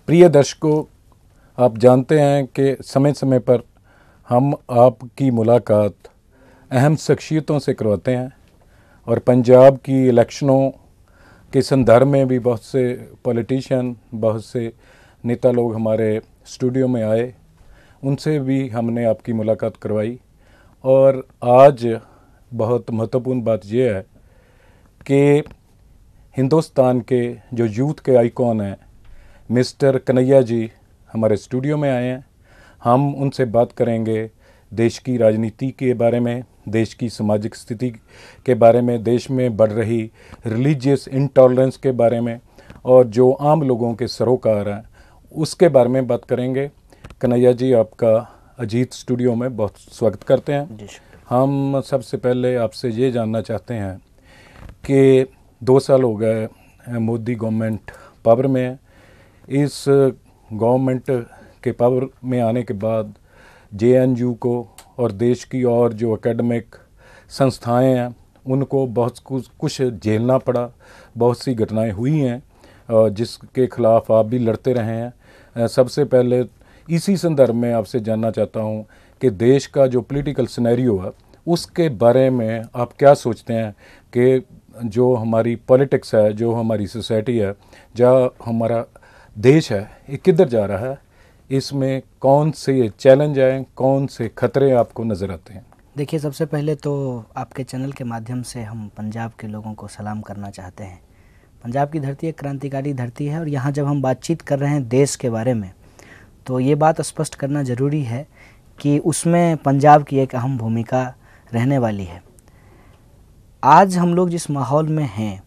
प्रिय दर्शकों, आप जानते हैं कि समय समय पर हम आपकी मुलाकात अहम शख्सियतों से करवाते हैं और पंजाब की इलेक्शनों के संदर्भ में भी बहुत से पॉलिटिशियन, बहुत से नेता लोग हमारे स्टूडियो में आए, उनसे भी हमने आपकी मुलाकात करवाई। और आज बहुत महत्वपूर्ण बात यह है कि हिंदुस्तान के जो यूथ के आइकॉन हैं मिस्टर कन्हैया जी हमारे स्टूडियो में आए हैं। हम उनसे बात करेंगे देश की राजनीति के बारे में, देश की सामाजिक स्थिति के बारे में, देश में बढ़ रही रिलीजियस इंटॉलरेंस के बारे में और जो आम लोगों के सरोकार हैं उसके बारे में बात करेंगे। कन्हैया जी, आपका अजीत स्टूडियो में बहुत स्वागत करते हैं। हम सबसे पहले आपसे ये जानना चाहते हैं कि 2 साल हो गए मोदी गवर्नमेंट पावर में है। इस गवर्नमेंट के पावर में आने के बाद JNU को और देश की और जो एकेडमिक संस्थाएं हैं उनको बहुत कुछ झेलना पड़ा, बहुत सी घटनाएं हुई हैं जिसके खिलाफ आप भी लड़ते रहे हैं। सबसे पहले इसी संदर्भ में आपसे जानना चाहता हूं कि देश का जो पॉलिटिकल सिनेरियो है उसके बारे में आप क्या सोचते हैं कि जो हमारी पॉलिटिक्स है, जो हमारी सोसाइटी है, जहाँ हमारा देश है, ये किधर जा रहा है, इसमें कौन से चैलेंज आए, कौन से खतरे आपको नज़र आते हैं? देखिए, सबसे पहले तो आपके चैनल के माध्यम से हम पंजाब के लोगों को सलाम करना चाहते हैं। पंजाब की धरती एक क्रांतिकारी धरती है और यहाँ जब हम बातचीत कर रहे हैं देश के बारे में तो ये बात स्पष्ट करना ज़रूरी है कि उसमें पंजाब की एक अहम भूमिका रहने वाली है। आज हम लोग जिस माहौल में हैं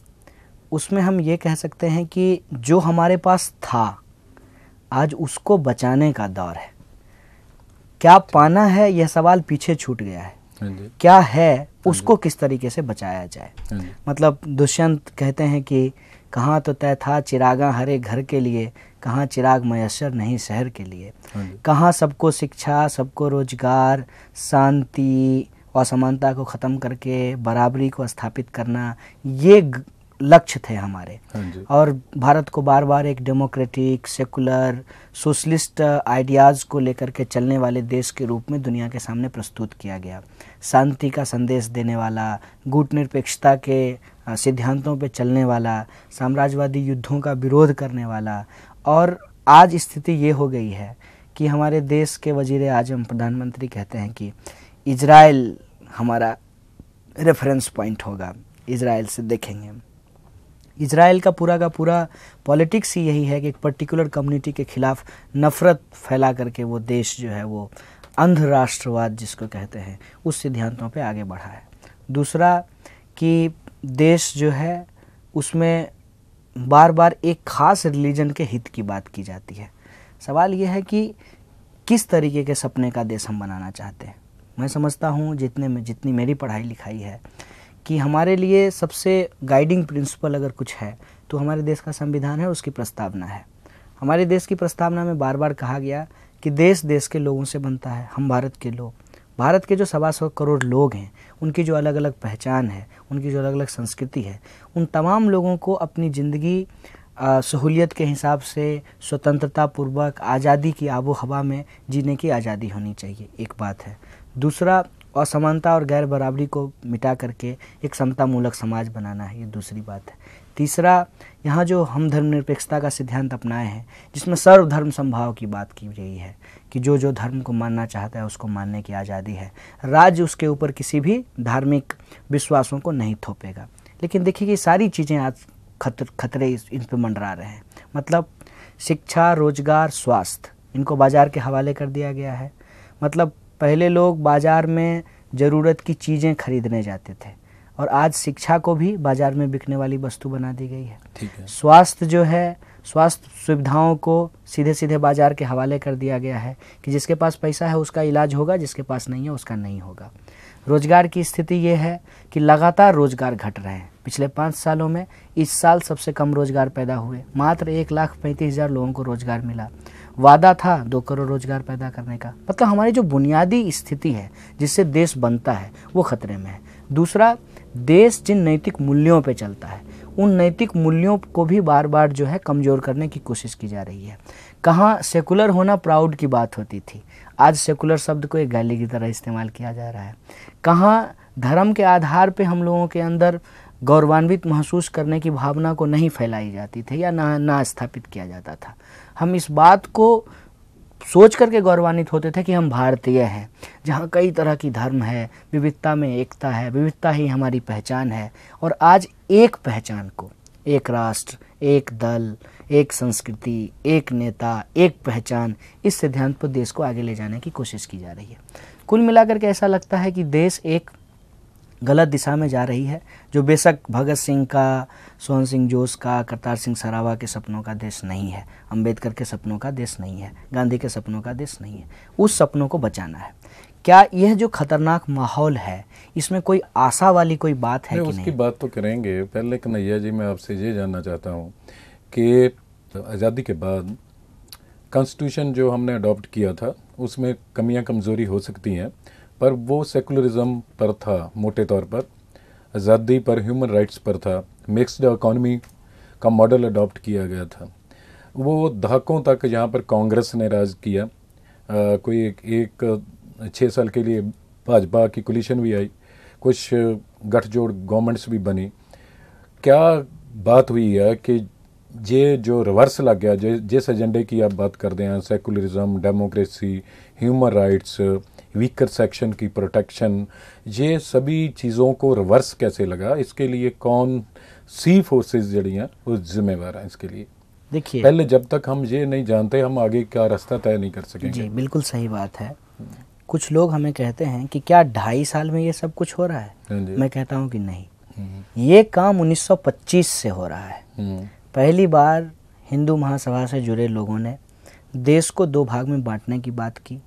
उसमें हम ये कह सकते हैं कि जो हमारे पास था आज उसको बचाने का दौर है। क्या पाना है यह सवाल पीछे छूट गया है, क्या है उसको किस तरीके से बचाया जाए। मतलब दुष्यंत कहते हैं कि कहाँ तो तय था चिरागा हरे घर के लिए, कहाँ चिराग मयस्सर नहीं शहर के लिए। कहाँ सबको शिक्षा, सबको रोजगार, शांति, असमानता को ख़त्म करके बराबरी को स्थापित करना, ये लक्ष्य थे हमारे। और भारत को बार बार एक डेमोक्रेटिक, सेकुलर, सोशलिस्ट आइडियाज़ को लेकर के चलने वाले देश के रूप में दुनिया के सामने प्रस्तुत किया गया। शांति का संदेश देने वाला, गुटनिरपेक्षता के सिद्धांतों पे चलने वाला, साम्राज्यवादी युद्धों का विरोध करने वाला। और आज स्थिति ये हो गई है कि हमारे देश के वजीर आजम, प्रधानमंत्री कहते हैं कि इजराइल हमारा रेफरेंस पॉइंट होगा, इजराइल से देखेंगे। इजराइल का पूरा पॉलिटिक्स ही यही है कि एक पर्टिकुलर कम्युनिटी के खिलाफ नफ़रत फैला करके वो देश जो है वो अंध राष्ट्रवाद जिसको कहते हैं उस सिद्धांतों पे आगे बढ़ा है। दूसरा कि देश जो है उसमें बार बार एक ख़ास रिलीजन के हित की बात की जाती है। सवाल ये है कि किस तरीके के सपने का देश हम बनाना चाहते हैं। मैं समझता हूँ जितनी मेरी पढ़ाई लिखाई है कि हमारे लिए सबसे गाइडिंग प्रिंसिपल अगर कुछ है तो हमारे देश का संविधान है, उसकी प्रस्तावना है। हमारे देश की प्रस्तावना में बार बार कहा गया कि देश देश के लोगों से बनता है। हम भारत के लोग, भारत के जो 125 करोड़ लोग हैं, उनकी जो अलग अलग पहचान है, उनकी जो अलग अलग संस्कृति है, उन तमाम लोगों को अपनी ज़िंदगी सहूलियत के हिसाब से स्वतंत्रता पूर्वक आज़ादी की आबो हवा में जीने की आज़ादी होनी चाहिए, एक बात है। दूसरा, असमानता और गैर बराबरी को मिटा करके एक समतामूलक समाज बनाना है, ये दूसरी बात है। तीसरा, यहाँ जो हम धर्मनिरपेक्षता का सिद्धांत अपनाए हैं जिसमें सर्वधर्म समभाव की बात की गई है कि जो जो धर्म को मानना चाहता है उसको मानने की आज़ादी है, राज्य उसके ऊपर किसी भी धार्मिक विश्वासों को नहीं थोपेगा। लेकिन देखिए कि सारी चीज़ें आज खतरे इन पर मंडरा रहे हैं। मतलब शिक्षा, रोजगार, स्वास्थ्य, इनको बाज़ार के हवाले कर दिया गया है। मतलब पहले लोग बाज़ार में ज़रूरत की चीज़ें खरीदने जाते थे और आज शिक्षा को भी बाज़ार में बिकने वाली वस्तु बना दी गई है। स्वास्थ्य जो है, स्वास्थ्य सुविधाओं को सीधे सीधे बाज़ार के हवाले कर दिया गया है कि जिसके पास पैसा है उसका इलाज होगा, जिसके पास नहीं है उसका नहीं होगा। रोज़गार की स्थिति ये है कि लगातार रोज़गार घट रहे हैं। पिछले 5 सालों में इस साल सबसे कम रोज़गार पैदा हुए, मात्र 1,35,000 लोगों को रोज़गार मिला। वादा था 2 करोड़ रोज़गार पैदा करने का। मतलब हमारी जो बुनियादी स्थिति है जिससे देश बनता है वो खतरे में है। दूसरा, देश जिन नैतिक मूल्यों पे चलता है उन नैतिक मूल्यों को भी बार बार जो है कमज़ोर करने की कोशिश की जा रही है। कहाँ सेकुलर होना प्राउड की बात होती थी, आज सेकुलर शब्द को एक गाली की तरह इस्तेमाल किया जा रहा है। कहाँ धर्म के आधार पे हम लोगों के अंदर गौरवान्वित महसूस करने की भावना को नहीं फैलाई जाती थी या ना स्थापित किया जाता था। हम इस बात को सोच करके गौरवान्वित होते थे कि हम भारतीय हैं, जहाँ कई तरह की धर्म है, विविधता में एकता है, विविधता ही हमारी पहचान है। और आज एक पहचान को, एक राष्ट्र, एक दल, एक संस्कृति, एक नेता, एक पहचान, इस सिद्धांत पर देश को आगे ले जाने की कोशिश की जा रही है। कुल मिलाकर के ऐसा लगता है कि देश एक गलत दिशा में जा रही है, जो बेशक भगत सिंह का, सोहन सिंह जोश का, करतार सिंह सरावा के सपनों का देश नहीं है, अंबेडकर के सपनों का देश नहीं है, गांधी के सपनों का देश नहीं है। उस सपनों को बचाना है। क्या यह जो खतरनाक माहौल है, इसमें कोई आशा वाली कोई बात है कि नहीं? उसकी बात तो करेंगे। पहले कन्हैया जी, मैं आपसे ये जानना चाहता हूँ कि आज़ादी के बाद कॉन्स्टिट्यूशन जो हमने अडॉप्ट किया था, उसमें कमियां कमज़ोरी हो सकती हैं, पर वो सेकुलरिज्म पर था, मोटे तौर पर आज़ादी पर, ह्यूमन राइट्स पर था, मिक्स्ड इकोनॉमी का मॉडल अडॉप्ट किया गया था। वो दहाकों तक यहाँ पर कांग्रेस ने राज किया। कोई एक 6 साल के लिए भाजपा की कोलिशन भी आई, कुछ गठजोड़ गवर्नमेंट्स भी बनी। क्या बात हुई है कि ये जो रिवर्स लग गया, जिस एजेंडे की आप बात करते हैं, secularism, democracy, human rights, weaker section की प्रोटेक्शन, ये सभी चीज़ों को रिवर्स कैसे लगा? इसके लिए कौन सी फोर्सेस जड़ी हैं वो जिम्मेवार हैं इसके लिए? देखिए, पहले जब तक हम ये नहीं जानते, हम आगे का रास्ता तय नहीं कर सकेंगे। जी बिल्कुल सही बात है। कुछ लोग हमें कहते हैं कि क्या 2.5 साल में ये सब कुछ हो रहा है? मैं कहता हूँ कि नहीं, ये काम 1925 से हो रहा है। पहली बार हिंदू महासभा से जुड़े लोगों ने देश को 2 भाग में बांटने की बात की।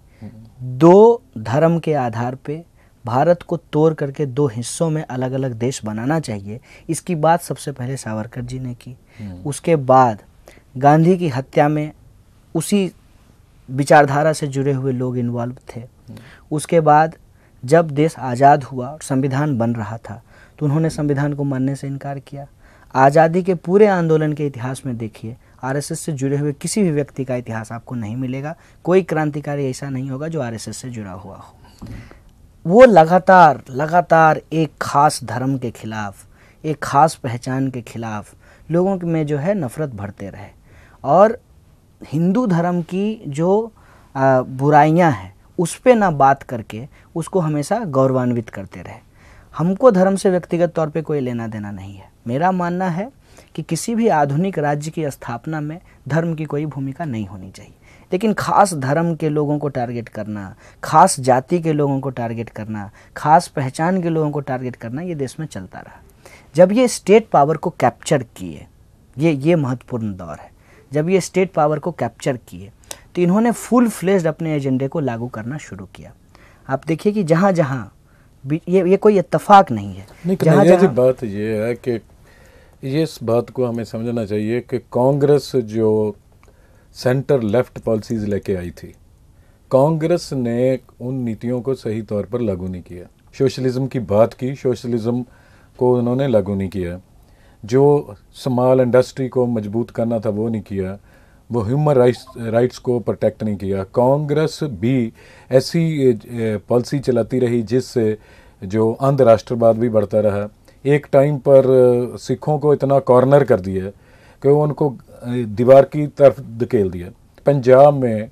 2 धर्म के आधार पे भारत को तोड़ करके 2 हिस्सों में अलग अलग देश बनाना चाहिए, इसकी बात सबसे पहले सावरकर जी ने की। उसके बाद गांधी की हत्या में उसी विचारधारा से जुड़े हुए लोग इन्वॉल्व थे। उसके बाद जब देश आज़ाद हुआ और संविधान बन रहा था, तो उन्होंने संविधान को मानने से इनकार किया। आज़ादी के पूरे आंदोलन के इतिहास में देखिए, आरएसएस से जुड़े हुए किसी भी व्यक्ति का इतिहास आपको नहीं मिलेगा। कोई क्रांतिकारी ऐसा नहीं होगा जो आरएसएस से जुड़ा हुआ हो। वो लगातार एक खास धर्म के खिलाफ, एक खास पहचान के खिलाफ लोगों में जो है नफरत भरते रहे, और हिंदू धर्म की जो बुराइयां हैं उस पे ना बात करके उसको हमेशा गौरवान्वित करते रहे। हमको धर्म से व्यक्तिगत तौर पे कोई लेना देना नहीं है। मेरा मानना है कि किसी भी आधुनिक राज्य की स्थापना में धर्म की कोई भूमिका नहीं होनी चाहिए, लेकिन खास धर्म के लोगों को टारगेट करना, खास जाति के लोगों को टारगेट करना, खास पहचान के लोगों को टारगेट करना, ये देश में चलता रहा। जब ये स्टेट पावर को कैप्चर किए, ये महत्वपूर्ण दौर है, जब ये स्टेट पावर को कैप्चर किए तो इन्होंने फुल फ्लेज्ड अपने एजेंडे को लागू करना शुरू किया। आप देखिए कि जहाँ जहाँ ये कोई इत्तेफाक नहीं है। नहीं, बात ये है कि ये इस बात को हमें समझना चाहिए कि कांग्रेस जो सेंटर लेफ्ट पॉलिसीज लेके आई थी, कांग्रेस ने उन नीतियों को सही तौर पर लागू नहीं किया। सोशलिज्म की बात की, सोशलिज्म को उन्होंने लागू नहीं किया। जो स्मॉल इंडस्ट्री को मजबूत करना था वो नहीं किया। वो ह्यूमन राइट्स को प्रोटेक्ट नहीं किया। कांग्रेस भी ऐसी पॉलिसी चलाती रही जिससे जो अंध राष्ट्रवाद भी बढ़ता रहा। एक टाइम पर सिखों को इतना कॉर्नर कर दिया कि उनको दीवार की तरफ धकेल दिया। पंजाब में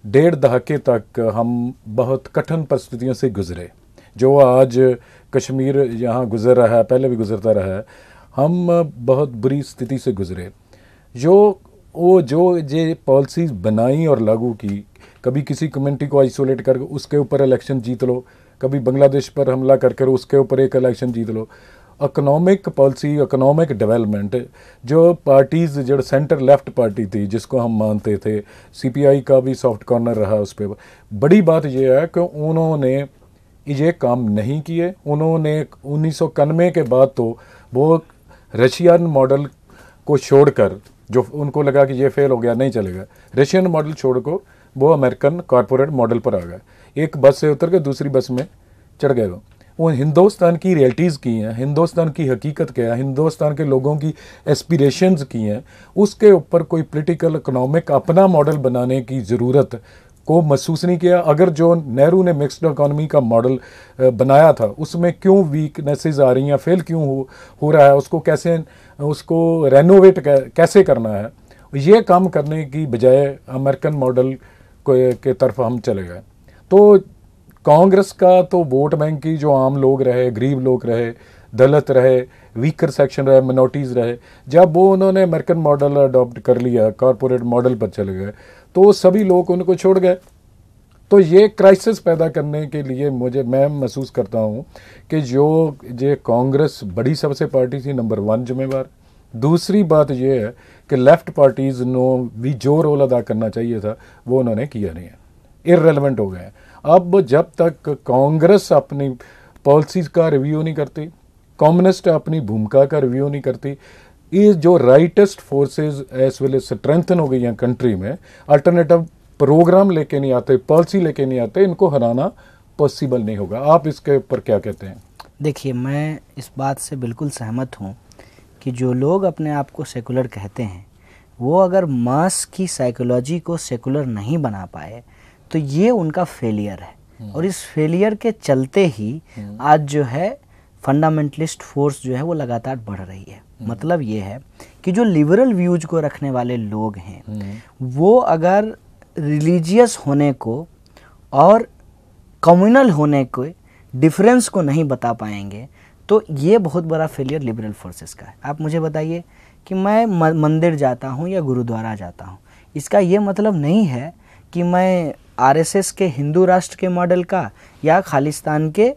1.5 दहाके तक हम बहुत कठिन परिस्थितियों से गुजरे। जो आज कश्मीर यहाँ गुजर रहा है, पहले भी गुजरता रहा है। हम बहुत बुरी स्थिति से गुजरे। जो ये पॉलिसीज बनाई और लागू की, कभी किसी कम्युनिटी को आइसोलेट करके उसके ऊपर इलेक्शन जीत लो, कभी बांग्लादेश पर हमला करके उसके ऊपर एक इलेक्शन जीत लो। इकोनॉमिक पॉलिसी, इकोनॉमिक डेवलपमेंट, जो पार्टीज़ जो सेंटर लेफ्ट पार्टी थी जिसको हम मानते थे, सीपीआई का भी सॉफ्ट कॉर्नर रहा उस पर। बड़ी बात यह है कि उन्होंने ये काम नहीं किए। उन्होंने 1991 के बाद तो वो रशियन मॉडल को छोड़कर, जो उनको लगा कि ये फेल हो गया, नहीं चलेगा, रशियन मॉडल छोड़ को वो अमेरिकन कॉरपोरेट मॉडल पर आ गए। एक बस से उतर के दूसरी बस में चढ़ गए। वो हिंदुस्तान की रियलिटीज़ की हैं, हिंदुस्तान की हकीकत क्या है, हिंदुस्तान के लोगों की एस्पिरेशंस की हैं, उसके ऊपर कोई पॉलिटिकल इकोनॉमिक अपना मॉडल बनाने की ज़रूरत को महसूस नहीं किया। अगर जो नेहरू ने मिक्स्ड इकोनॉमी का मॉडल बनाया था उसमें क्यों वीकनेसेस आ रही हैं, फेल क्यों हो रहा है, उसको कैसे उसको रेनोवेट कैसे करना है, ये काम करने की बजाय अमेरिकन मॉडल के तरफ हम चले गए। तो कांग्रेस का तो वोट बैंक की जो आम लोग रहे, गरीब लोग रहे, दलित रहे, वीकर सेक्शन रहे, मिनॉरिटीज़ रहे, जब वो उन्होंने अमेरिकन मॉडल अडॉप्ट कर लिया, कॉरपोरेट मॉडल पर चले गए, तो सभी लोग उनको छोड़ गए। तो ये क्राइसिस पैदा करने के लिए मैं महसूस करता हूँ कि जो कांग्रेस बड़ी सबसे पार्टी थी, नंबर 1 जिम्मेवार। दूसरी बात ये है कि लेफ्ट पार्टीज़ नो भी जो रोल अदा करना चाहिए था वो उन्होंने किया नहीं है, इररेलेवेंट हो गए हैं। अब जब तक कांग्रेस अपनी पॉलिसीज़ का रिव्यू नहीं करती, कम्युनिस्ट अपनी भूमिका का रिव्यू नहीं करती, ये जो rightist forces as well strengthen हो गई हैं कंट्री में, अल्टरनेटिव प्रोग्राम लेके नहीं आते, पॉलिसी लेके नहीं आते, इनको हराना पॉसिबल नहीं होगा। आप इसके ऊपर क्या कहते हैं? देखिए, मैं इस बात से बिल्कुल सहमत हूँ कि जो लोग अपने आप को सेकुलर कहते हैं वो अगर मास की साइकोलॉजी को सेकुलर नहीं बना पाए तो ये उनका फेलियर है। और इस फेलियर के चलते ही आज जो है फंडामेंटलिस्ट फोर्स जो है वो लगातार बढ़ रही है। मतलब ये है कि जो लिबरल व्यूज को रखने वाले लोग हैं वो अगर रिलीजियस होने को और कम्युनल होने को डिफरेंस को नहीं बता पाएंगे तो ये बहुत बड़ा फेलियर लिबरल फोर्सेस का है। आप मुझे बताइए कि मैं मंदिर जाता हूँ या गुरुद्वारा जाता हूँ, इसका ये मतलब नहीं है कि मैं आरएसएस के हिंदू राष्ट्र के मॉडल का या खालिस्तान के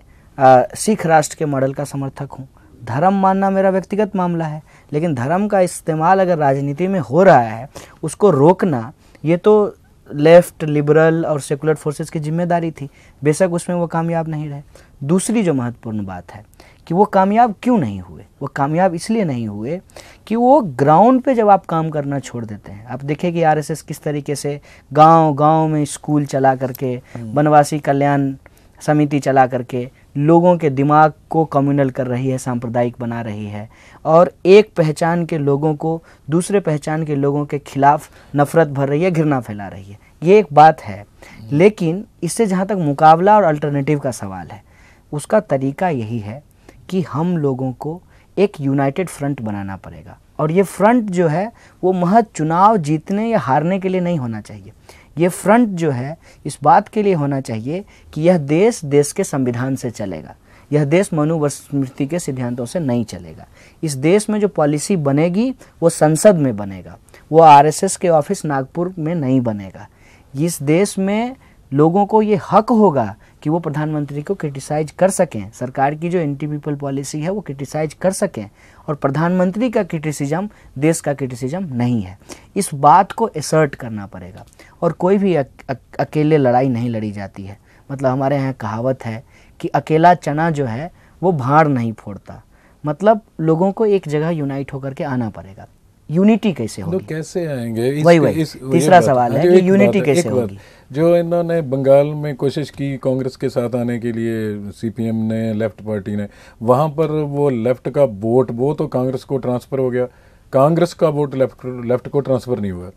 सिख राष्ट्र के मॉडल का समर्थक हूँ। धर्म मानना मेरा व्यक्तिगत मामला है, लेकिन धर्म का इस्तेमाल अगर राजनीति में हो रहा है उसको रोकना ये तो लेफ्ट, लिबरल और सेकुलर फोर्सेस की जिम्मेदारी थी। बेशक उसमें वो कामयाब नहीं रहे। दूसरी जो महत्वपूर्ण बात है कि वो कामयाब क्यों नहीं हुए, वो कामयाब इसलिए नहीं हुए कि वो ग्राउंड पे जब आप काम करना छोड़ देते हैं। आप देखिए कि आरएसएस किस तरीके से गांव-गांव में स्कूल चला करके, वनवासी कल्याण समिति चला करके लोगों के दिमाग को कम्युनल कर रही है, सांप्रदायिक बना रही है और एक पहचान के लोगों को दूसरे पहचान के लोगों के खिलाफ नफरत भर रही है, घृणा फैला रही है। ये एक बात है, लेकिन इससे जहाँ तक मुकाबला और अल्टरनेटिव का सवाल है उसका तरीका यही है कि हम लोगों को एक यूनाइटेड फ्रंट बनाना पड़ेगा। और ये फ्रंट जो है वो महज चुनाव जीतने या हारने के लिए नहीं होना चाहिए। ये फ्रंट जो है इस बात के लिए होना चाहिए कि यह देश के संविधान से चलेगा, यह देश मनुस्मृति के सिद्धांतों से नहीं चलेगा। इस देश में जो पॉलिसी बनेगी वो संसद में बनेगा, वो आरएसएस के ऑफिस नागपुर में नहीं बनेगा। इस देश में लोगों को ये हक होगा कि वो प्रधानमंत्री को क्रिटिसाइज कर सकें, सरकार की जो एंटी पीपल पॉलिसी है वो क्रिटिसाइज कर सकें, और प्रधानमंत्री का क्रिटिसिज्म देश का क्रिटिसिज्म नहीं है। इस बात को असर्ट करना पड़ेगा। और कोई भी अकेले लड़ाई नहीं लड़ी जाती है। मतलब हमारे यहाँ कहावत है कि अकेला चना जो है वो भाड़ नहीं फोड़ता। मतलब लोगों को एक जगह यूनाइट होकर के आना पड़ेगा। यूनिटी कैसे होगी, तो कैसे आएंगे? वही तीसरा सवाल है कि यूनिटी कैसे होगी। जो इन्होंने बंगाल में कोशिश की कांग्रेस के साथ आने के लिए, सीपीएम ने, लेफ्ट पार्टी ने, वहाँ पर वो लेफ्ट का वोट वो तो कांग्रेस को ट्रांसफ़र हो गया, कांग्रेस का वोट लेफ्ट को ट्रांसफ़र नहीं हुआ।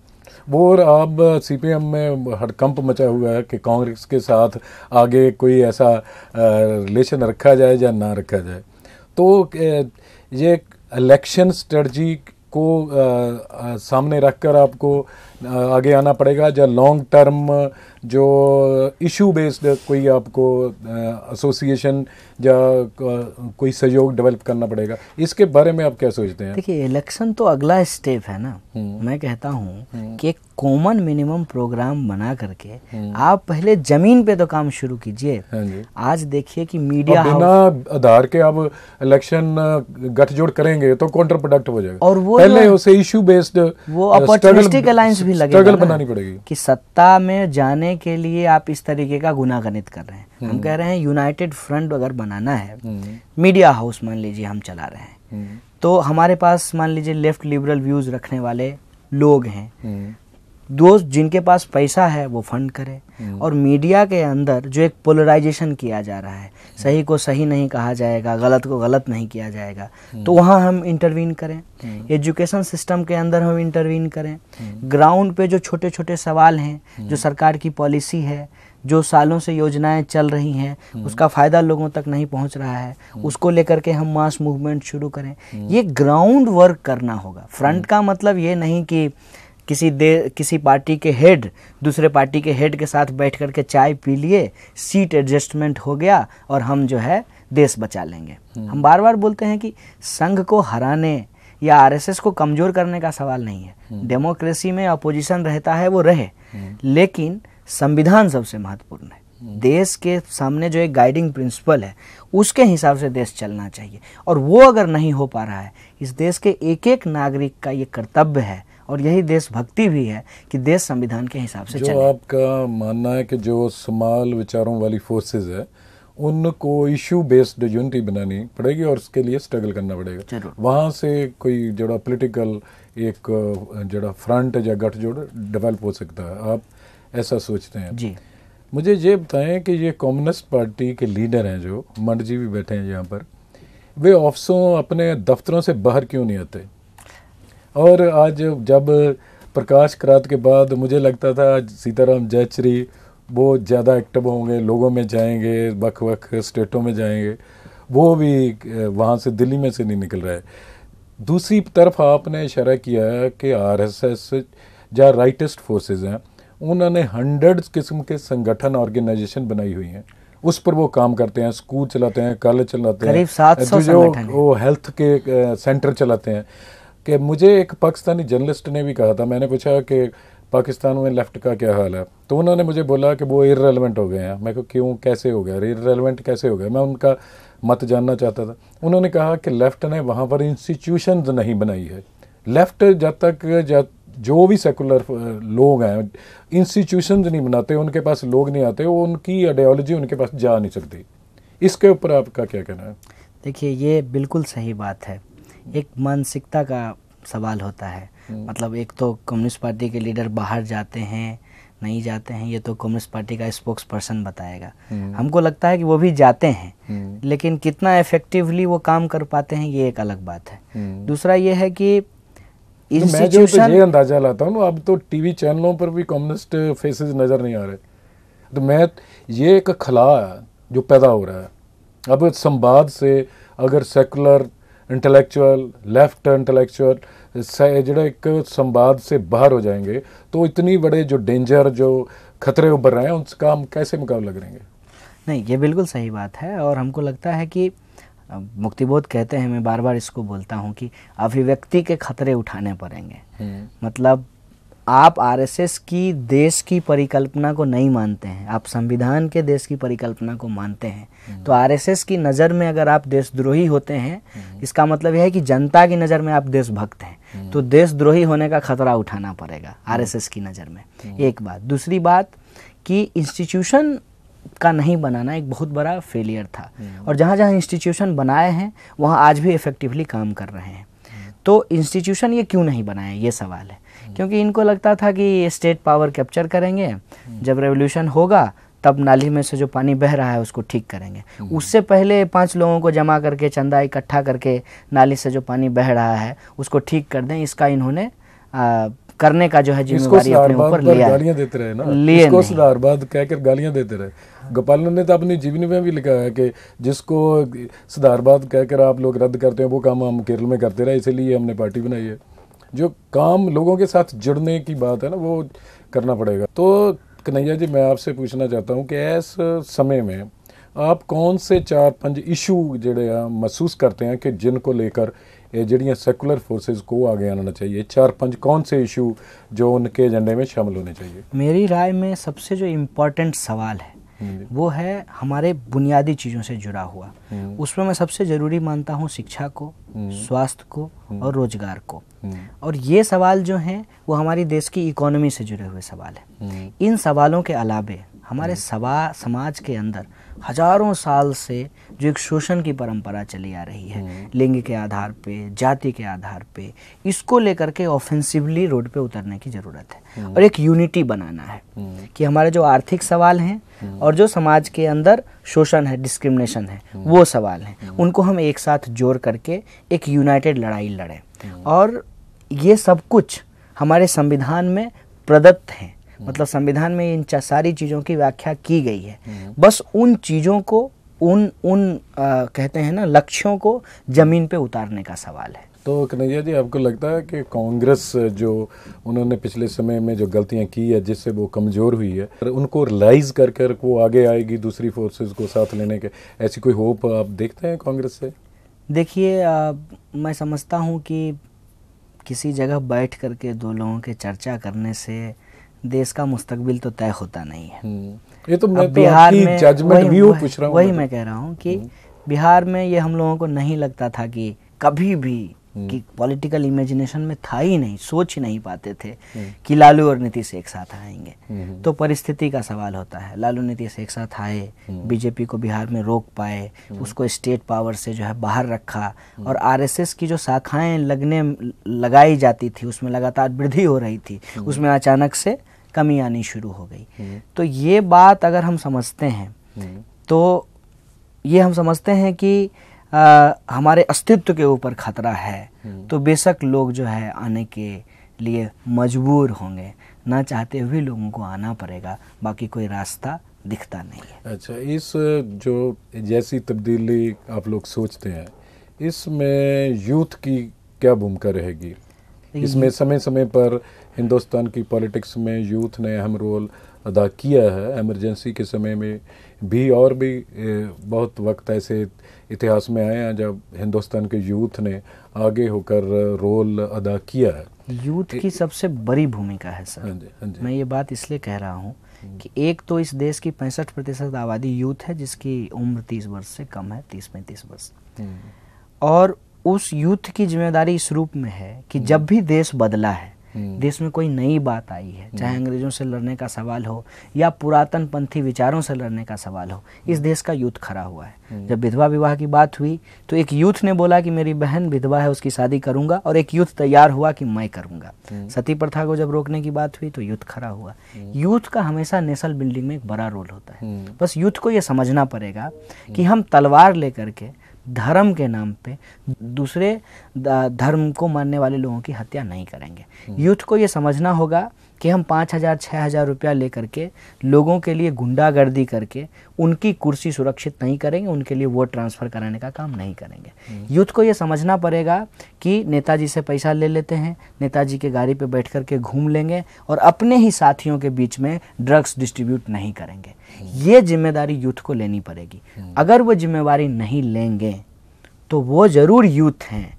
वो अब सीपीएम में हड़कंप मचा हुआ है कि कांग्रेस के साथ आगे कोई ऐसा रिलेशन रखा जाए या ना रखा जाए। तो ये इलेक्शन स्ट्रेटजी को सामने रखकर आपको आगे आना पड़ेगा, या लॉन्ग टर्म जो इशू बेस्ड कोई आपको एसोसिएशन या कोई सहयोग डेवलप करना पड़ेगा। इसके बारे में आप क्या सोचते हैं? देखिए, इलेक्शन तो अगला स्टेप है ना। मैं कहता हूँ कि एक कॉमन मिनिमम प्रोग्राम बना करके आप पहले जमीन पे तो काम शुरू कीजिए। आज देखिए कि मीडिया बिना आधार के आप इलेक्शन गठजोड़ करेंगे तो काउंटर प्रोडक्ट हो जाएगा। और वो पहले उसे इशू बेस्ड वो अपॉर्चुनिस्टिक अलायंस भी लगेगा, स्ट्रगल बनानी पड़ेगी कि सत्ता में जाने के लिए आप इस तरीके का गुनागनित कर रहे हैं। हम कह रहे हैं यूनाइटेड फ्रंट अगर बनाना है, मीडिया हाउस मान लीजिए हम चला रहे हैं, तो हमारे पास मान लीजिए लेफ्ट लिबरल व्यूज रखने वाले लोग हैं, दोस्त जिनके पास पैसा है वो फंड करें, और मीडिया के अंदर जो एक पोलराइजेशन किया जा रहा है, सही को सही नहीं कहा जाएगा, गलत को गलत नहीं किया जाएगा, तो वहाँ हम इंटरवीन करें। एजुकेशन सिस्टम के अंदर हम इंटरवीन करें। ग्राउंड पे जो छोटे छोटे सवाल हैं, जो सरकार की पॉलिसी है, जो सालों से योजनाएं चल रही हैं, उसका फ़ायदा लोगों तक नहीं पहुंच रहा है, उसको लेकर के हम मास मूवमेंट शुरू करें। ये ग्राउंड वर्क करना होगा। फ्रंट का मतलब ये नहीं कि किसी पार्टी के हेड दूसरे पार्टी के हेड के साथ बैठ करके चाय पी लिए, सीट एडजस्टमेंट हो गया और हम जो है देश बचा लेंगे। हम बार बार बोलते हैं कि संघ को हराने या आरएसएस को कमज़ोर करने का सवाल नहीं है। डेमोक्रेसी में अपोजिशन रहता है, वो रहे, लेकिन संविधान सबसे महत्वपूर्ण है। देश के सामने जो एक गाइडिंग प्रिंसिपल है, उसके हिसाब से देश चलना चाहिए, और वो अगर नहीं हो पा रहा है, इस देश के एक एक नागरिक का ये कर्तव्य है और यही देशभक्ति भी है कि देश संविधान के हिसाब से चले। जो आपका मानना है कि जो समाल विचारों वाली फोर्सेस है, उनको इशू बेस्ड यूनिटी बनानी पड़ेगी और उसके लिए स्ट्रगल करना पड़ेगा। वहाँ से कोई जो पॉलिटिकल एक जो फ्रंट या गठजोड़ डेवलप हो सकता है, आप ऐसा सोचते हैं? जी। मुझे ये बताएं कि ये कम्युनिस्ट पार्टी के लीडर हैं, जो मंड जी भी बैठे हैं यहाँ पर, वे ऑफिसों अपने दफ्तरों से बाहर क्यों नहीं आते? और आज जब प्रकाश करात के बाद मुझे लगता था सीताराम जयश्री वो ज़्यादा एक्टिव होंगे, लोगों में जाएंगे, वक स्टेटों में जाएंगे, वो भी वहाँ से दिल्ली में से नहीं निकल रहा है। दूसरी तरफ आपने इशारा किया है कि आरएसएस या राइटिस्ट फोर्सेस हैं, उन्होंने 100 किस्म के संगठन ऑर्गेनाइजेशन बनाई हुई हैं, उस पर वो काम करते हैं, स्कूल चलाते हैं, कॉलेज चलाते हैं, करीब 700 संगठन वो हेल्थ के सेंटर चलाते हैं। कि मुझे एक पाकिस्तानी जर्नलिस्ट ने भी कहा था, मैंने पूछा कि पाकिस्तान में लेफ़्ट का क्या हाल है, तो उन्होंने मुझे बोला कि वो इररेलेवेंट हो गए हैं। मैं को क्यों, कैसे हो गया, इररेलेवेंट कैसे हो गया? मैं उनका मत जानना चाहता था। उन्होंने कहा कि लेफ़्ट ने वहाँ पर इंस्टीट्यूशंस नहीं बनाई है। लेफ़्ट जब तक जो भी सेकुलर लोग हैं इंस्टीट्यूशंस नहीं बनाते, उनके पास लोग नहीं आते, वो उनकी आइडियोलॉजी उनके पास जा नहीं सकती। इसके ऊपर आपका क्या कहना है? देखिए, ये बिल्कुल सही बात है। एक मानसिकता का सवाल होता है। मतलब एक तो कम्युनिस्ट पार्टी के लीडर बाहर जाते हैं, नहीं जाते हैं, ये तो कम्युनिस्ट पार्टी का स्पोक्स पर्सन बताएगा। हमको लगता है कि वो भी जाते हैं, लेकिन कितना इफेक्टिवली वो काम कर पाते हैं, ये एक अलग बात है। दूसरा ये है कि इंस्टीट्यूशन, मैं जो ये अंदाजा लाता हूँ, अब तो टीवी चैनलों पर भी कम्युनिस्ट फेसेस नज़र नहीं आ रहे, तो मैं ये एक खला जो पैदा हो रहा है। अब संवाद से अगर सेकुलर इंटेलेक्चुअल, लेफ्ट इंटेलेक्चुअल जो एक संवाद से बाहर हो जाएंगे, तो इतनी बड़े जो डेंजर, जो खतरे उभर रहे हैं, उसका हम कैसे मुकाबला करेंगे? नहीं, ये बिल्कुल सही बात है। और हमको लगता है कि मुक्तिबोध कहते हैं, मैं बार बार इसको बोलता हूँ कि अभिव्यक्ति के खतरे उठाने पड़ेंगे। मतलब आप आरएसएस की देश की परिकल्पना को नहीं मानते हैं, आप संविधान के देश की परिकल्पना को मानते हैं, तो आरएसएस की नज़र में अगर आप देशद्रोही होते हैं, इसका मतलब यह है कि जनता की नज़र में आप देशभक्त हैं, तो देशद्रोही होने का खतरा उठाना पड़ेगा आरएसएस की नज़र में। एक बात। दूसरी बात कि इंस्टीट्यूशन का नहीं बनाना एक बहुत बड़ा फेलियर था, और जहाँ जहाँ इंस्टीट्यूशन बनाए हैं वहाँ आज भी इफेक्टिवली काम कर रहे हैं। तो इंस्टीट्यूशन ये क्यों नहीं बनाए, ये सवाल है। क्योंकि इनको लगता था कि स्टेट पावर कैप्चर करेंगे, जब रेवोल्यूशन होगा तब नाली में से जो पानी बह रहा है उसको ठीक करेंगे। उससे पहले 5 लोगों को जमा करके, चंदा इकट्ठा करके नाली से जो पानी बह रहा है उसको ठीक कर दें, इसका इन्होंने करने का जो है जिम्मेदारी अपने ऊपर लिया। गालियां देते रहे ना, इसको सुधारवाद कहकर गालियां देते रहे। गोपालन ने तो अपनी जीवनी में भी लिखा है कि जिसको सुधारवाद कहकर आप लोग रद्द करते हैं, वो काम हम केरल में करते रहे, इसीलिए हमने पार्टी बनाई है। जो काम लोगों के साथ जुड़ने की बात है ना, वो करना पड़ेगा। तो कन्हैया जी, मैं आपसे पूछना चाहता हूँ कि इस समय में आप कौन से 4-5 इशू जोड़े महसूस करते हैं कि जिनको लेकर जड़ियाँ सेकुलर फोर्सेस को आगे आना चाहिए? 4-5 कौन से इशू जो उनके एजेंडे में शामिल होने चाहिए? मेरी राय में सबसे जो इम्पोर्टेंट सवाल है वो है हमारे बुनियादी चीज़ों से जुड़ा हुआ। उसमें मैं सबसे ज़रूरी मानता हूँ शिक्षा को, स्वास्थ्य को और रोजगार को। और ये सवाल जो हैं वो हमारी देश की इकोनॉमी से जुड़े हुए सवाल हैं। इन सवालों के अलावे हमारे समाज के अंदर हजारों साल से जो एक शोषण की परंपरा चली आ रही है, लिंग के आधार पे, जाति के आधार पे, इसको लेकर के ऑफेंसिवली रोड पे उतरने की ज़रूरत है और एक यूनिटी बनाना है कि हमारे जो आर्थिक सवाल हैं और जो समाज के अंदर शोषण है, डिस्क्रिमिनेशन है, वो सवाल हैं, उनको हम एक साथ जोड़ करके एक यूनाइटेड लड़ाई लड़ें। और ये सब कुछ हमारे संविधान में प्रदत्त है, मतलब संविधान में इन सारी चीज़ों की व्याख्या की गई है। बस उन चीज़ों को कहते हैं ना, लक्ष्यों को जमीन पे उतारने का सवाल है। तो कन्हैया जी, आपको लगता है कि कांग्रेस जो उन्होंने पिछले समय में जो गलतियां की है जिससे वो कमज़ोर हुई है, उनको रियलाइज़ कर कर वो आगे आएगी दूसरी फोर्सेस को साथ लेने के, ऐसी कोई होप आप देखते हैं कांग्रेस से? देखिए, मैं समझता हूँ कि किसी जगह बैठ करके दो लोगों के चर्चा करने से देश का मुस्तकबिल तो तय होता नहीं है। ये तो मैं बिहार में जजमेंट व्यू पूछ रहा हूँ। वही मैं कह रहा हूँ कि बिहार में ये हम लोगों को नहीं लगता था कि कभी भी कि पॉलिटिकल इमेजिनेशन में था ही नहीं, सोच ही नहीं पाते थे कि लालू और नीतीश एक साथ आएंगे। तो परिस्थिति का सवाल होता है, लालू नीतीश एक साथ आए, बीजेपी को बिहार में रोक पाए, उसको स्टेट पावर से जो है बाहर रखा, और आरएसएस की जो शाखाएं लगाई जाती थी उसमें लगातार वृद्धि हो रही थी, उसमें अचानक से कमी आनी शुरू हो गई। तो ये बात अगर हम समझते हैं तो ये हम समझते हैं कि हमारे अस्तित्व के ऊपर खतरा है, तो बेशक लोग जो है आने के लिए मजबूर होंगे, ना चाहते हुए लोगों को आना पड़ेगा, बाकी कोई रास्ता दिखता नहीं है। अच्छा, इस जो जैसी तब्दीली आप लोग सोचते हैं, इसमें यूथ की क्या भूमिका रहेगी? इसमें समय समय पर हिंदुस्तान की पॉलिटिक्स में यूथ ने अहम रोल अदा किया है, इमरजेंसी के समय में भी, और भी बहुत वक्त ऐसे इतिहास में आए हैं जब हिंदुस्तान के यूथ ने आगे होकर रोल अदा किया है। यूथ की सबसे बड़ी भूमिका है सर। हाँ जी, हाँ जी। मैं ये बात इसलिए कह रहा हूँ कि एक तो इस देश की 65% आबादी यूथ है जिसकी उम्र 30 वर्ष से कम है, 30-35 वर्ष। और उस यूथ की जिम्मेदारी इस रूप में है कि जब भी देश बदला है, देश में कोई नई बात आई है, चाहे अंग्रेजों से लड़ने का सवाल हो या पुरातन पंथी विचारों से लड़ने का सवाल हो, इस देश का यूथ खड़ा हुआ है। जब विधवा विवाह की बात हुई तो एक यूथ ने बोला कि मेरी बहन विधवा है, उसकी शादी करूंगा, और एक यूथ तैयार हुआ कि मैं करूंगा। सती प्रथा को जब रोकने की बात हुई तो यूथ खड़ा हुआ। यूथ का हमेशा नेशनल बिल्डिंग में एक बड़ा रोल होता है। बस यूथ को ये समझना पड़ेगा कि हम तलवार लेकर के धर्म के नाम पे दूसरे धर्म को मानने वाले लोगों की हत्या नहीं करेंगे। यूथ को ये समझना होगा कि हम 5,000-6,000 रुपया लेकर के लोगों के लिए गुंडागर्दी करके उनकी कुर्सी सुरक्षित नहीं करेंगे, उनके लिए वोट ट्रांसफ़र कराने का काम नहीं करेंगे। यूथ को ये समझना पड़ेगा कि नेताजी से पैसा ले लेते हैं, नेताजी के गाड़ी पे बैठ करके घूम लेंगे और अपने ही साथियों के बीच में ड्रग्स डिस्ट्रीब्यूट नहीं करेंगे। ये जिम्मेदारी यूथ को लेनी पड़ेगी। अगर वो जिम्मेदारी नहीं लेंगे तो वो ज़रूर यूथ हैं,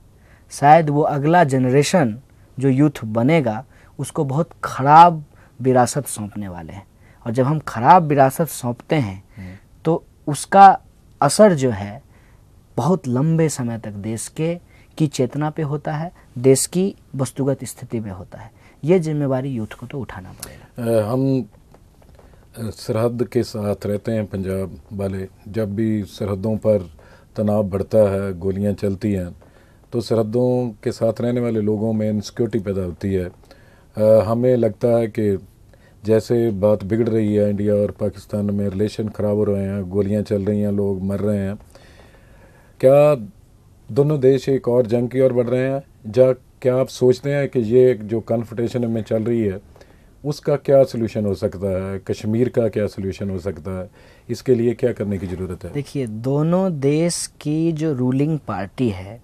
शायद वो अगला जनरेशन जो यूथ बनेगा उसको बहुत ख़राब विरासत सौंपने वाले हैं। और जब हम ख़राब विरासत सौंपते हैं तो उसका असर जो है बहुत लंबे समय तक देश की चेतना पे होता है, देश की वस्तुगत स्थिति पे होता है। ये जिम्मेवारी यूथ को तो उठाना पड़ेगा। हम सरहद के साथ रहते हैं पंजाब वाले, जब भी सरहदों पर तनाव बढ़ता है, गोलियां चलती हैं, तो सरहदों के साथ रहने वाले लोगों में इनसिक्योरिटी पैदा होती है। हमें लगता है कि जैसे बात बिगड़ रही है, इंडिया और पाकिस्तान में रिलेशन ख़राब हो रहे हैं, गोलियां चल रही हैं, लोग मर रहे हैं, क्या दोनों देश एक और जंग की ओर बढ़ रहे हैं? क्या आप सोचते हैं कि ये जो कन्फ्रंटेशन में चल रही है उसका क्या सलूशन हो सकता है? कश्मीर का क्या सलूशन हो सकता है? इसके लिए क्या करने की ज़रूरत है? देखिए, दोनों देश की जो रूलिंग पार्टी है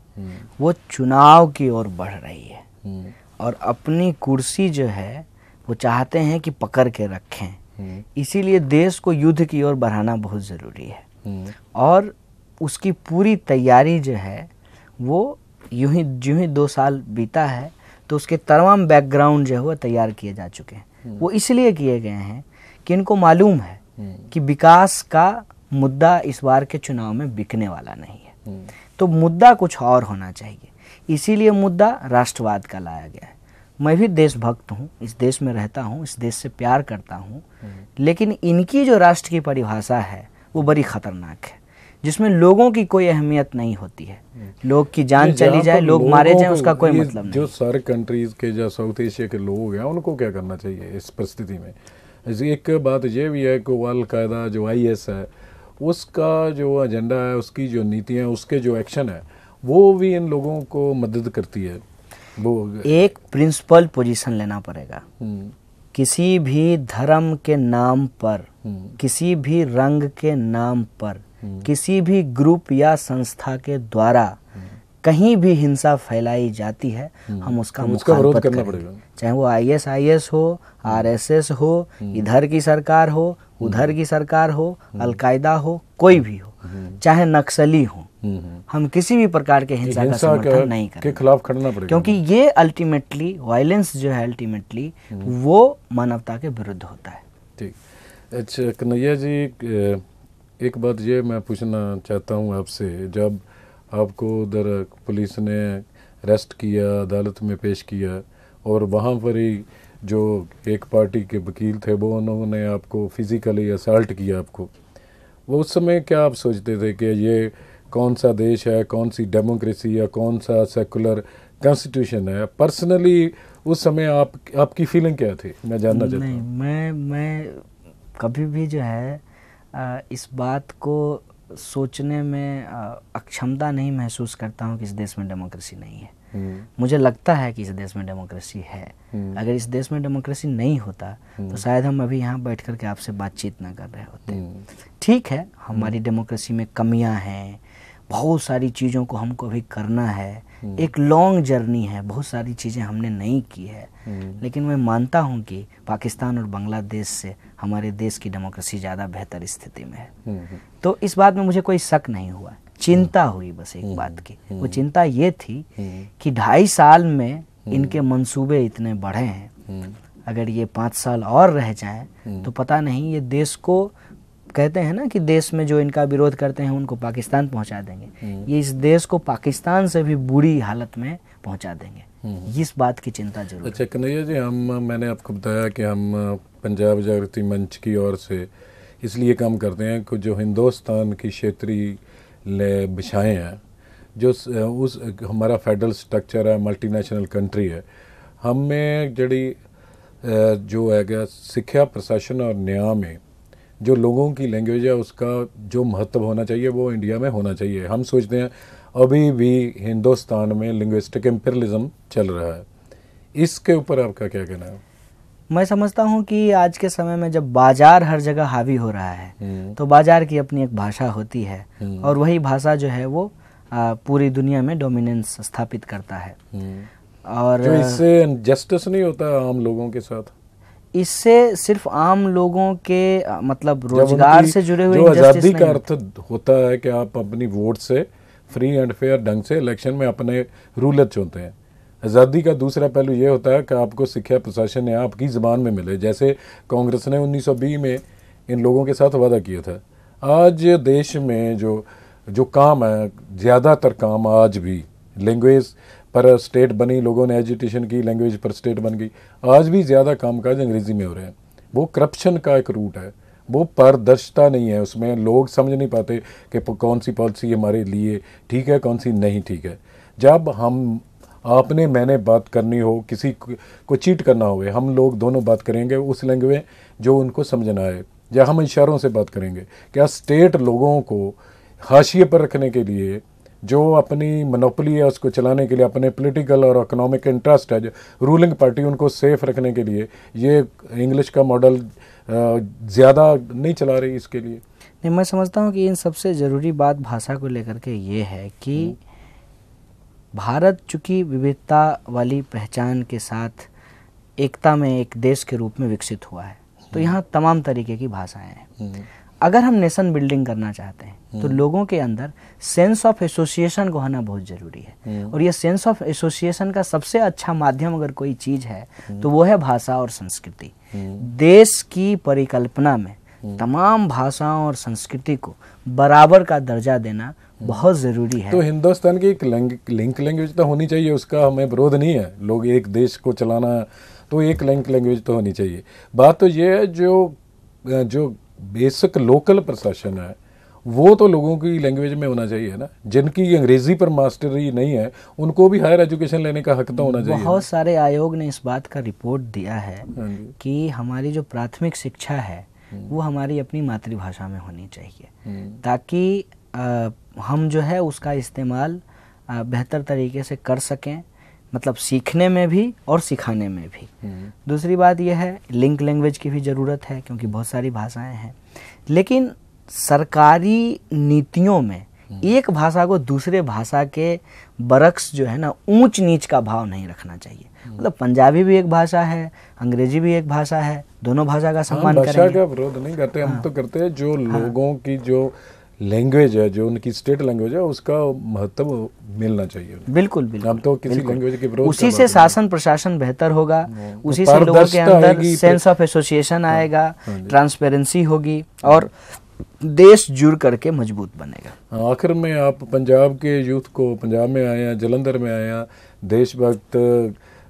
वो चुनाव की ओर बढ़ रही है और अपनी कुर्सी जो है वो चाहते हैं कि पकड़ के रखें। इसीलिए देश को युद्ध की ओर बढ़ाना बहुत ज़रूरी है और उसकी पूरी तैयारी जो है वो यूं ही 2 साल बीता है तो उसके तमाम बैकग्राउंड जो है वो तैयार किए जा चुके हैं। वो इसलिए किए गए हैं कि इनको मालूम है कि विकास का मुद्दा इस बार के चुनाव में बिकने वाला नहीं है। तो मुद्दा कुछ और होना चाहिए, इसीलिए मुद्दा राष्ट्रवाद का लाया गया है। मैं भी देशभक्त हूँ, इस देश में रहता हूँ, इस देश से प्यार करता हूँ, लेकिन इनकी जो राष्ट्र की परिभाषा है वो बड़ी खतरनाक है, जिसमें लोगों की कोई अहमियत नहीं होती है। लोग की जान चली जाए, लोग मारे जाएं, उसका कोई मतलब नहीं। जो सारे कंट्रीज के जो साउथ एशिया के लोग हैं उनको क्या करना चाहिए इस परिस्थिति में? एक बात ये भी है कि अल-कायदा जो IS है उसका जो एजेंडा है, उसकी जो नीतियाँ, उसके जो एक्शन है, वो भी इन लोगों को मदद करती है। वो एक प्रिंसिपल पोजीशन लेना पड़ेगा। किसी भी धर्म के नाम पर, किसी भी रंग के नाम पर, किसी भी ग्रुप या संस्था के द्वारा कहीं भी हिंसा फैलाई जाती है, हम उसका विरोध करना पड़ेगा। चाहे वो IS हो, RSS हो, इधर की सरकार हो, उधर की सरकार हो, अलकायदा हो, कोई भी हो, चाहे नक्सली हो, हम किसी भी प्रकार के हिंसा का समर्थन नहीं करेंगे, के खिलाफ खड़ना पड़ेगा, क्योंकि ये अल्टीमेटली वायलेंस जो है अल्टीमेटली वो मानवता के विरुद्ध होता है। ठीक। अच्छा कन्हैया जी, एक बात ये मैं पूछना चाहता हूँ आपसे, जब आपको उधर पुलिस ने अरेस्ट किया, अदालत में पेश किया और वहाँ पर ही जो एक पार्टी के वकील थे वो उन्होंने आपको फिज़िकली असल्ट किया आपको, वो उस समय क्या आप सोचते थे कि ये कौन सा देश है, कौन सी डेमोक्रेसी या कौन सा सेकुलर कॉन्स्टिट्यूशन है? पर्सनली उस समय आपकी फीलिंग क्या थी, मैं जानना चाहता हूँ। नहीं, मैं कभी भी जो है इस बात को सोचने में अक्षमता नहीं महसूस करता हूँ कि इस देश में डेमोक्रेसी नहीं है। मुझे लगता है कि इस देश में डेमोक्रेसी है। अगर इस देश में डेमोक्रेसी नहीं होता तो शायद हम अभी यहाँ बैठ कर के आपसे बातचीत ना कर रहे होते। ठीक है, हमारी डेमोक्रेसी में कमियां हैं, बहुत सारी चीज़ों को हमको अभी करना है, एक लॉन्ग जर्नी है, बहुत सारी चीज़ें हमने नहीं की है, लेकिन मैं मानता हूँ कि पाकिस्तान और बांग्लादेश से हमारे देश की डेमोक्रेसी ज़्यादा बेहतर स्थिति में है। तो इस बात में मुझे कोई शक नहीं हुआ। चिंता हुई बस एक बात की, वो चिंता ये थी कि 2.5 साल में इनके मंसूबे इतने बढ़े हैं, अगर ये 5 साल और रह जाएं तो पता नहीं, ये देश को कहते हैं ना कि देश में जो इनका विरोध करते हैं उनको पाकिस्तान पहुंचा देंगे, ये इस देश को पाकिस्तान से भी बुरी हालत में पहुंचा देंगे। इस बात की चिंता जरूर। अच्छा कन्हैया जी, मैंने आपको बताया कि हम पंजाब जागृति मंच की ओर से इसलिए काम करते हैं कि जो हिंदुस्तान की क्षेत्रीय बिछाएँ हैं, जो उस हमारा फेडरल स्ट्रक्चर है, मल्टीनेशनल कंट्री है, हमें जड़ी जो है शिक्षा, प्रशासन और न्याय में जो लोगों की लैंग्वेज है उसका जो महत्व होना चाहिए वो इंडिया में होना चाहिए। हम सोचते हैं अभी भी हिंदुस्तान में लिंग्विस्टिक एम्पिरियलिज्म चल रहा है, इसके ऊपर आपका क्या कहना है? मैं समझता हूँ कि आज के समय में जब बाजार हर जगह हावी हो रहा है तो बाजार की अपनी एक भाषा होती है और वही भाषा जो है वो पूरी दुनिया में डोमिनेंस स्थापित करता है। और जो इससे जस्टिस नहीं होता आम लोगों के साथ, इससे सिर्फ आम लोगों के मतलब रोजगार से जुड़े हुए जो आज़ादी का अर्थ होता है कि आप अपनी वोट से फ्री एंड फेयर ढंग से इलेक्शन में अपने रूलर चुनते हैं। आज़ादी का दूसरा पहलू ये होता है कि आपको शिक्षा, प्रशासन या आपकी ज़बान में मिले, जैसे कांग्रेस ने 1920 में इन लोगों के साथ वादा किया था। आज देश में जो काम है, ज़्यादातर काम आज भी लैंग्वेज पर स्टेट बनी, लोगों ने एजुटेशन की, लैंग्वेज पर स्टेट बन गई, आज भी ज़्यादा कामकाज अंग्रेज़ी में हो रहे हैं। वो करप्शन का एक रूट है, वो पारदर्शिता नहीं है, उसमें लोग समझ नहीं पाते कि कौन सी पॉलिसी हमारे लिए ठीक है, कौन सी नहीं ठीक है। जब हम आपने मैंने बात करनी हो, किसी को चीट करना हो, हम लोग दोनों बात करेंगे उस लैंग्वेज जो उनको समझना आए, या हम इशारों से बात करेंगे। क्या स्टेट लोगों को हाशिए पर रखने के लिए, जो अपनी मोनोपोली है उसको चलाने के लिए, अपने पॉलिटिकल और इकोनॉमिक इंटरेस्ट है, जो रूलिंग पार्टी उनको सेफ रखने के लिए ये इंग्लिश का मॉडल ज़्यादा नहीं चला रही इसके लिए? नहीं, मैं समझता हूँ कि इन सबसे ज़रूरी बात भाषा को लेकर के ये है कि भारत चूँकि विविधता वाली पहचान के साथ एकता में एक देश के रूप में विकसित हुआ है, तो यहाँ तमाम तरीके की भाषाएं हैं। अगर हम नेशन बिल्डिंग करना चाहते हैं तो लोगों के अंदर सेंस ऑफ एसोसिएशन को होना बहुत ज़रूरी है, और ये सेंस ऑफ एसोसिएशन का सबसे अच्छा माध्यम अगर कोई चीज़ है तो वो है भाषा और संस्कृति। देश की परिकल्पना में तमाम भाषाओं और संस्कृति को बराबर का दर्जा देना बहुत ज़रूरी है। तो हिंदुस्तान की एक लिंक लैंग्वेज तो होनी चाहिए, उसका हमें विरोध नहीं है। लोग एक देश को चलाना तो एक लिंक लैंग्वेज तो होनी चाहिए। बात तो ये है जो बेसिक लोकल प्रशासन है वो तो लोगों की लैंग्वेज में होना चाहिए ना। जिनकी अंग्रेजी पर मास्टरी नहीं है उनको भी हायर एजुकेशन लेने का हक तो होना चाहिए। बहुत सारे आयोग ने इस बात का रिपोर्ट दिया है कि हमारी जो प्राथमिक शिक्षा है वो हमारी अपनी मातृभाषा में होनी चाहिए, ताकि हम जो है उसका इस्तेमाल बेहतर तरीके से कर सकें, मतलब सीखने में भी और सिखाने में भी। दूसरी बात यह है लिंक लैंग्वेज की भी ज़रूरत है क्योंकि बहुत सारी भाषाएं हैं, लेकिन सरकारी नीतियों में एक भाषा को दूसरे भाषा के बरक्स जो है ना ऊंच नीच का भाव नहीं रखना चाहिए। मतलब पंजाबी भी एक भाषा है, अंग्रेजी भी एक भाषा है, दोनों भाषा का सम्मान करेंगे। भाषा का विरोध नहीं करते हम तो करते हैं जो लोगों की जो लैंग्वेज है, जो उनकी स्टेट लैंग्वेज है, उसका महत्व मिलना चाहिए। बिल्कुल बिल्कुल। हम तो किसी लैंग्वेज के विरोध, उसी से शासन प्रशासन बेहतर होगा, उसी से लोगों के अंदर सेंस ऑफ एसोसिएशन आएगा, ट्रांसपेरेंसी होगी और देश जुड़ करके मजबूत बनेगा। आखिर में आप पंजाब के यूथ को, पंजाब में आए हैं, जलंधर में आए हैं, देशभक्त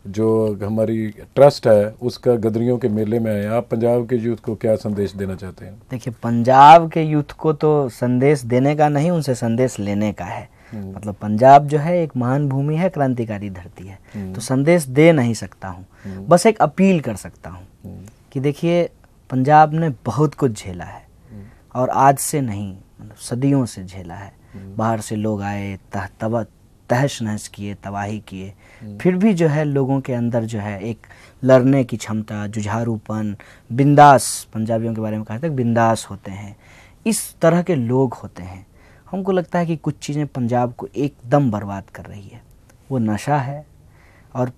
जो हमारी ट्रस्ट है उसका गदरियों के मेले में आए हैं, आप पंजाब के यूथ को क्या संदेश देना चाहते हैं? देखिए, पंजाब के यूथ को तो संदेश देने का नहीं, उनसे संदेश लेने का है। मतलब पंजाब जो है एक महान भूमि है, क्रांतिकारी धरती है, तो संदेश दे नहीं सकता हूँ, बस एक अपील कर सकता हूँ कि देखिए पंजाब ने बहुत कुछ झेला है और आज से नहीं, मतलब सदियों से झेला है। बाहर से लोग आए, तहस नहस किए, तबाही किए, फिर भी जो है लोगों के अंदर जो है एक लड़ने की क्षमता, जुझारूपन, बिंदास, पंजाबियों के बारे में कहा था बिंदास होते हैं, इस तरह के लोग होते हैं। हमको लगता है कि कुछ चीज़ें पंजाब को एकदम बर्बाद कर रही है, वो नशा है और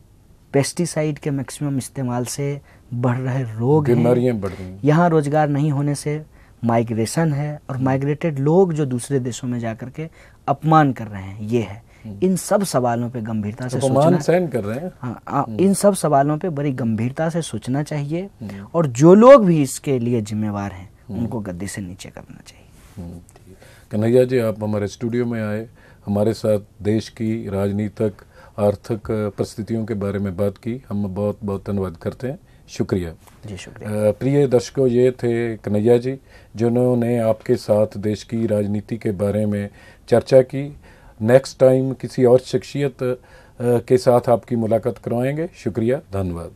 पेस्टिसाइड के मैक्सिमम इस्तेमाल से बढ़ रहे रोग हैं, बीमारियां बढ़ रही हैं। यहाँ रोजगार नहीं होने से माइग्रेशन है और माइग्रेटेड लोग जो दूसरे देशों में जाकर के अपमान कर रहे हैं, ये है। इन सब सवालों पे गंभीरता से सोचना, सहन कर रहे हैं। हाँ, इन सब सवालों पे बड़ी गंभीरता से सोचना चाहिए और जो लोग भी इसके लिए जिम्मेवार हैं उनको गद्दी से नीचे करना चाहिए। कन्हैया जी, आप हमारे स्टूडियो में आए, हमारे साथ देश की राजनीतिक आर्थिक परिस्थितियों के बारे में बात की, हम बहुत बहुत धन्यवाद करते हैं। शुक्रिया जी, शुक्रिया। प्रिय दर्शकों, ये थे कन्हैया जी जिन्होंने आपके साथ देश की राजनीति के बारे में चर्चा की। नेक्स्ट टाइम किसी और शख्सियत के साथ आपकी मुलाकात करवाएंगे। शुक्रिया, धन्यवाद।